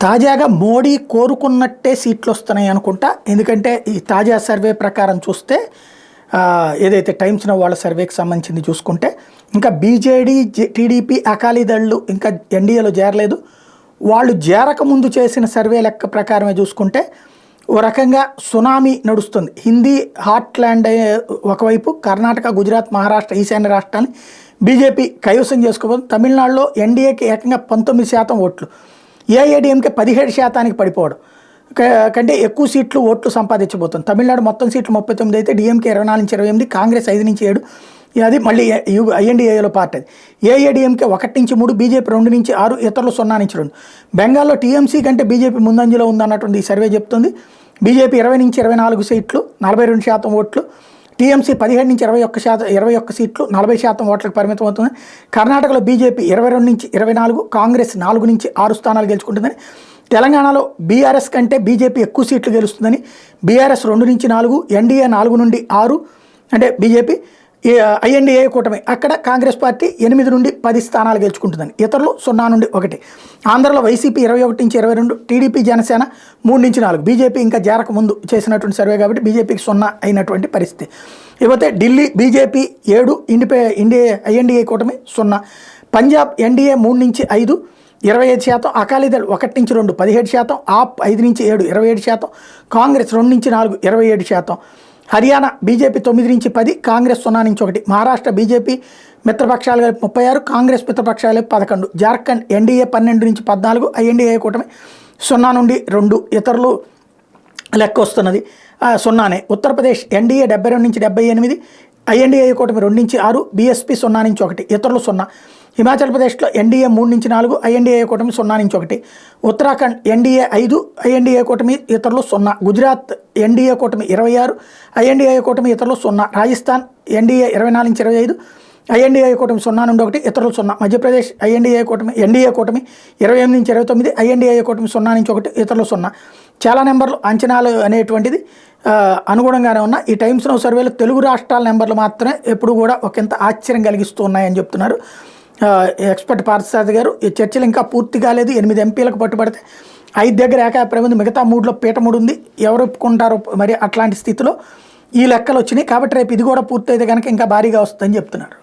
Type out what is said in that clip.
తాజాగా మోడీ కోరుకున్నట్టే సీట్లు వస్తున్నాయి అనుకుంటా. ఎందుకంటే ఈ తాజా సర్వే ప్రకారం చూస్తే ఏదైతే టైమ్స్ నౌ వాళ్ళ సర్వేకి సంబంధించింది చూసుకుంటే ఇంకా బీజేడీ టీడీపీ అకాలీదళ్ళు ఇంకా ఎన్డీఏలో చేరలేదు. వాళ్ళు చేరకముందు చేసిన సర్వే లెక్క ప్రకారమే చూసుకుంటే ఓ రకంగా సునామీ నడుస్తుంది. హిందీ హార్ట్లాండ్ ఒకవైపు, కర్ణాటక, గుజరాత్, మహారాష్ట్ర, ఈశాన్య రాష్ట్రాన్ని బీజేపీ కైవసం చేసుకోబోతుంది. తమిళనాడులో ఎన్డీఏకి ఏకంగా 19% ఓట్లు, ఏఐఏడీఎంకే 17% పడిపోవడం కంటే ఎక్కువ సీట్లు ఓట్లు సంపాదించబోతుంది. తమిళనాడు మొత్తం సీట్లు 39 అయితే డిఎంకే 24 నుంచి 28, కాంగ్రెస్ 5 నుంచి 7, అది మళ్ళీ ఐఎన్డీఏలో పార్టీ. అది ఏఐఏడీఎంకే 1 నుంచి 3, బీజేపీ 2 నుంచి 6, ఇతరులు 0 నుంచి 2. బెంగాల్లో టీఎంసీ కంటే బీజేపీ ముందంజలో ఉందన్నటువంటి ఈ సర్వే చెప్తుంది. బీజేపీ 20 నుంచి 24 సీట్లు, 42% ఓట్లు, టీఎంసీ 17 నుంచి 21 సీట్లు, 40% ఓట్లకు పరిమితం అవుతుంది. కర్ణాటకలో బీజేపీ 22 నుంచి 24, కాంగ్రెస్ 4 నుంచి 6 స్థానాలు గెలుచుకుంటుందని. తెలంగాణలో బీఆర్ఎస్ కంటే బీజేపీ ఎక్కువ సీట్లు గెలుస్తుందని, బీఆర్ఎస్ 2 నుంచి 4, ఎన్డీఏ 4 నుండి 6, అంటే బీజేపీ ఐఎన్డీఏ కూటమి అక్కడ కాంగ్రెస్ పార్టీ 8 నుండి 10 స్థానాలు గెలుచుకుంటుందని, ఇతరులు 0 నుండి 1. ఆంధ్రలో వైసీపీ 21 నుంచి 22, టీడీపీ జనసేన 3 నుంచి 4. బీజేపీ ఇంకా జారక ముందు చేసినటువంటి సర్వే కాబట్టి బీజేపీకి 0 అయినటువంటి పరిస్థితి. ఇకపోతే ఢిల్లీ బీజేపీ 7, ఐఎన్డీఏ కూటమి 0. పంజాబ్ ఎన్డీఏ 3 నుంచి 5, 25%, అకాలీదళ్ 1 నుంచి 2, 17%, ఆప్ 5 నుంచి 7, 27%, కాంగ్రెస్ 2 నుంచి 4, 27%. హర్యానా బీజేపీ 9 నుంచి 10, కాంగ్రెస్ 0 నుంచి 1. మహారాష్ట్ర బీజేపీ మిత్రపక్షాలు కలిపి 36, కాంగ్రెస్ మిత్రపక్షాలు 11. జార్ఖండ్ ఎన్డీఏ 12 నుంచి 14, ఐఎన్డీఏ కూటమి 0 నుండి 2, ఇతరులు లెక్క వస్తున్నది 0నే. ఉత్తరప్రదేశ్ ఎన్డీఏ 72 నుంచి 78, ఐఎన్డీఏ కూటమి 2 నుంచి 6, బీఎస్పీ 0 నుంచి 1, ఇతరులు 0. హిమాచల్ ప్రదేశ్లో ఎన్డీఏ 3 నుంచి 4, ఐఎన్డీఏ కూటమి 0 నుంచి 1. ఉత్తరాఖండ్ ఎన్డీఏ 5, ఐఎన్డీఏ కూటమి ఇతరులు 0. గుజరాత్ ఎన్డీఏ కూటమి 26, ఐఎన్డీఏ కూటమి ఇతరులు 0. రాజస్థాన్ ఎన్డీఏ 24 నుంచి 25, ఐఎన్డీఏ కూటమి 0 నుండి 1, ఇతరులు 0. మధ్యప్రదేశ్ ఎన్డీఏ కూటమి 28 నుంచి 29, ఐఎన్డీఏ కూటమి 0 నుంచి 1, ఇతరులు 0. చాలా నెంబర్లు అంచనాలు అనేటువంటిది అనుగుణంగానే ఉన్న ఈ టైమ్స్ నౌ సర్వేలో తెలుగు రాష్ట్రాల నెంబర్లు మాత్రమే ఎప్పుడు కూడా ఒకంత ఆశ్చర్యం కలిగిస్తూ ఉన్నాయని చెప్తున్నారు ఎక్స్పర్ట్ పార్థసారథి గారు. ఈ చర్చలు ఇంకా పూర్తి కాలేదు. 8 ఎంపీలకు పట్టుబడితే 5 దగ్గర ఏకాభిప్రాయం ఉంది, మిగతా 3లో పీఠముడు ఉంది. ఎవరు ఒప్పుకుంటారో మరి అట్లాంటి స్థితిలో ఈ లెక్కలు వచ్చినాయి. కాబట్టి రేపు ఇది కూడా పూర్తయితే కనుక ఇంకా భారీగా వస్తుందని చెప్తున్నారు.